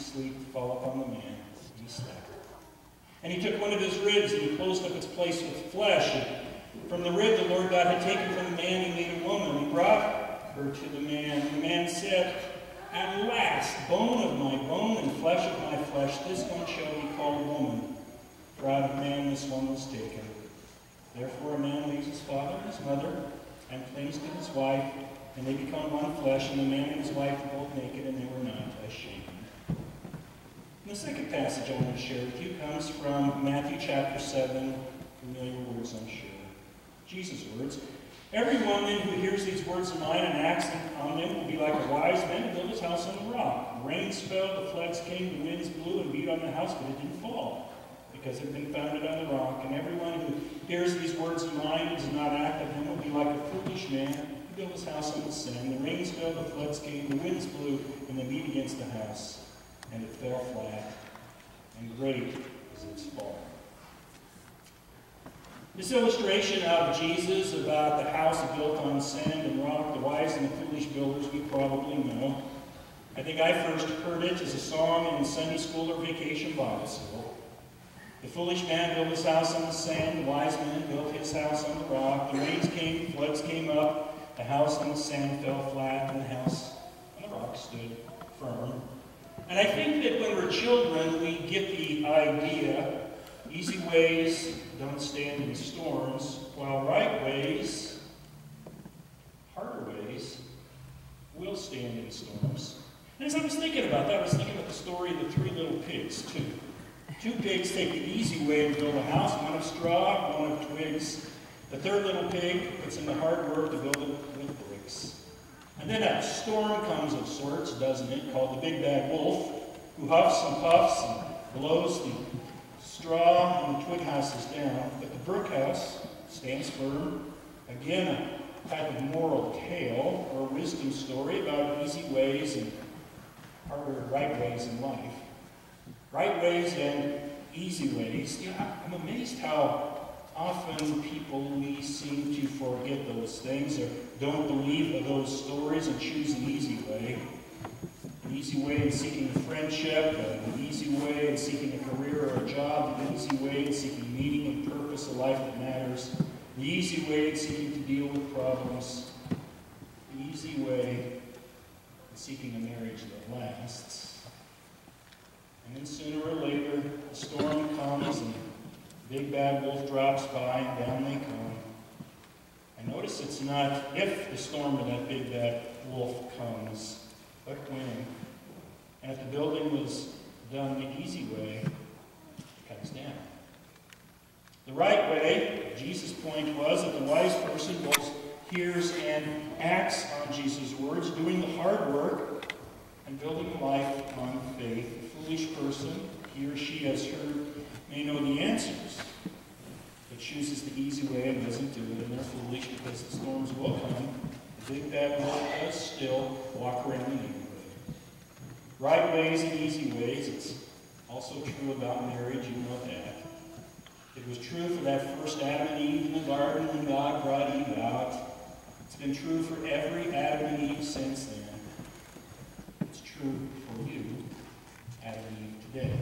sweet sleep fall upon the man. He slept. And he took one of his ribs and he closed up its place with flesh. And from the rib the Lord God had taken from the man, he made a woman. He brought her to the man. And the man said, "At last, bone of my bone and flesh of my flesh, this one shall be called woman. For out of man this one was taken. Therefore a man leaves his father and his mother and clings to his wife, and they become one flesh, and the man and his wife were both naked, and they were not ashamed." And the second passage I want to share with you comes from Matthew chapter 7, familiar words, I'm sure. Jesus' words. "Everyone then who hears these words of mine and acts on them will be like a wise man who built his house on the rock. The rains fell, the floods came, the winds blew and beat on the house, but it didn't fall, because it had been founded on the rock. And everyone who hears these words of mine and does not act on them will be like a foolish man who built his house on the sand. The rains fell, the floods came, the winds blew, and they beat against the house, and it fell flat, and great was its fall." This illustration of Jesus about the house built on sand and rock, the wise and the foolish builders, we probably know. I think I first heard it as a song in Sunday school or vacation Bible school. The foolish man built his house on the sand, the wise man built his house on the rock. The rains came, floods came up, the house on the sand fell flat, and the house on the rock stood firm. And I think that when we're children, we get the idea, easy ways don't stand in storms, while right ways, harder ways, will stand in storms. And as I was thinking about that, I was thinking about the story of the three little pigs, too. Two pigs take the easy way and build a house, one of straw, one of twigs. The third little pig puts in the hard work to build it with bricks. And then a storm comes of sorts, doesn't it, called the big bad wolf, who huffs and puffs and blows the straw and the twig houses down. But the brick house stands firm. Again, a type of moral tale or wisdom story about easy ways and harder right ways in life. Right ways and easy ways. I'm amazed how often we seem to forget those things or don't believe those stories and choose an easy way. An easy way in seeking a friendship, an easy way in seeking a career or a job, an easy way in seeking meaning and purpose, a life that matters, the easy way in seeking to deal with problems, the easy way in seeking a marriage that lasts. And then sooner or later, the storm comes and the big bad wolf drops by and down they come. And notice it's not if the storm or that big bad wolf comes, but when. And if the building was done the easy way, it comes down. The right way, Jesus' point was that the wise person both hears and acts on Jesus' words, doing the hard work and building a life on faith. The foolish person, he or she has heard, may know the answers, but chooses the easy way and doesn't do it, and they're foolish because the storms will come. The big bad wolf does still walk around the neighborhood. Right ways and easy ways, it's also true about marriage, you know that. It was true for that first Adam and Eve in the garden when God brought Eve out. It's been true for every Adam and Eve since then. It's true for you, Adam and Eve, today.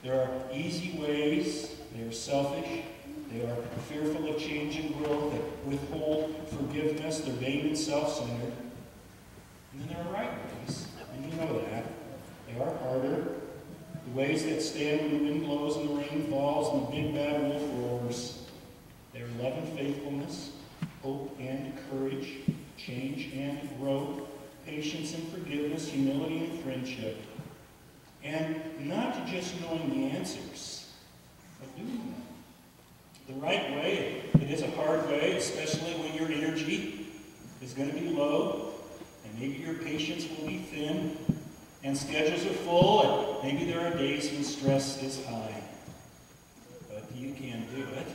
There are easy ways, they are selfish, they are fearful of change and growth, that withhold forgiveness, they're vain and self-centered. And then there are right ways, and you know that. They are harder. The ways that stand when the wind blows and the rain falls and the big bad wolf roars. They are love and faithfulness, hope and courage, change and growth, patience and forgiveness, humility and friendship. And not just knowing the answers, but doing them. The right way, it is a hard way, especially when your energy is going to be low, and maybe your patience will be thin, and schedules are full, and maybe there are days when stress is high. But you can do it.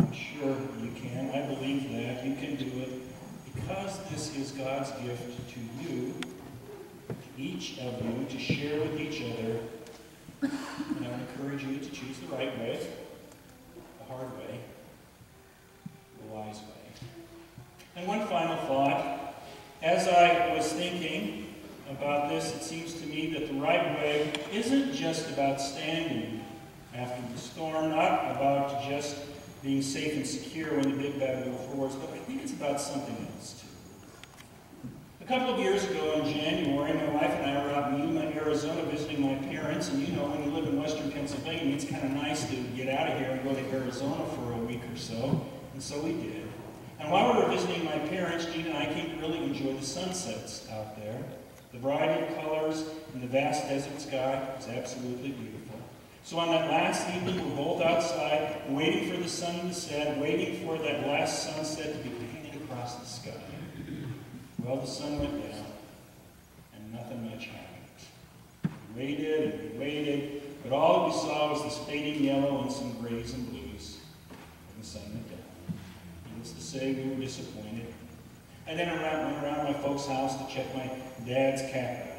I'm sure you can. I believe that. You can do it because this is God's gift to you, to each of you, to share with each other. And I encourage you to choose the right way, the hard way, the wise way. And one final thought. As I was thinking about this, it seems to me that the the right way isn't just about standing after the storm, not about just being safe and secure when the big bad wolf roars, but I think it's about something else too. A couple of years ago in January, my wife and I were out in Yuma, Arizona visiting my parents, and you know, when you live in western Pennsylvania, it's kind of nice to get out of here and go to Arizona for a week or so, and so we did. And while we were visiting my parents, Gene and I came to really enjoy the sunsets out there. The variety of colors in the vast desert sky was absolutely beautiful. So on that last evening, we're both outside, waiting for the sun to set, waiting for that last sunset to be painted across the sky. Well, the sun went down, and nothing much happened. We waited and we waited, but all that we saw was this fading yellow and some grays and blues, and the sun went down. Needless to say, we were disappointed. I then went around my folks' house to check my dad's cacti.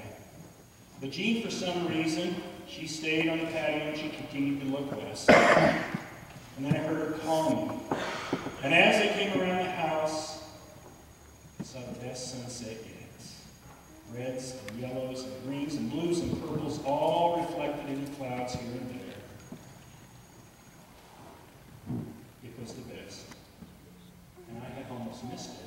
But Jean, for some reason, she stayed on the patio and she continued to look west. And then I heard her call me. And as I came around the house, I saw the best sunset yet. Reds and yellows and greens and blues and purples all reflected in the clouds here and there. It was the best. And I had almost missed it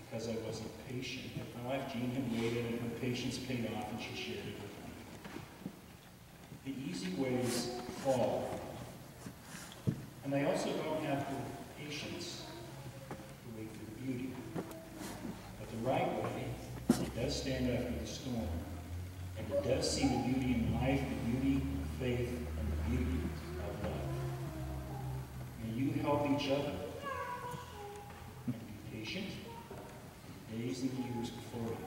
because I wasn't patient. My wife Jean had waited and her patience paid off and she shared it with me. The easy ways fall. And they also don't have the patience to wait for the beauty. But the right way, it does stand after the storm. And it does see the beauty in life, the beauty of faith, and the beauty of love. May you help each other and be patient in the days and the years before you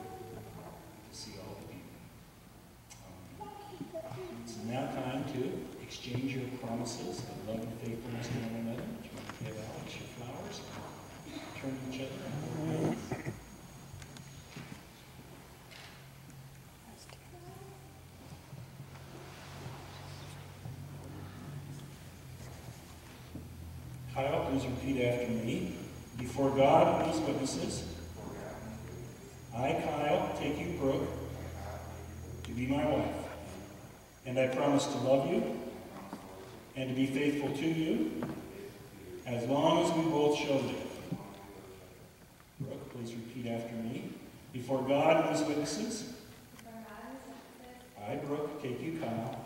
to see all the beauty. It's now time to exchange your promises of love and faithfulness to one another. Do you want to give Alex your flowers? Turn to each other. Kyle, please repeat after me. Before God and His witnesses, I, Kyle, take you, Brooke, to be my wife. And I promise to love you and to be faithful to you as long as we both shall live. Brooke, please repeat after me. Before God and His witnesses, I, Brooke, take you, Kyle,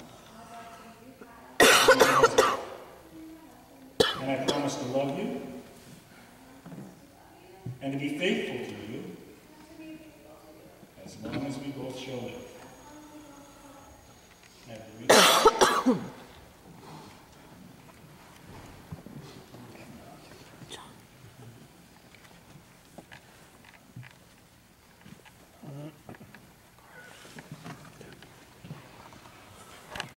to be my husband. And I promise to love you and to be faithful to you as long as we both shall live. Now,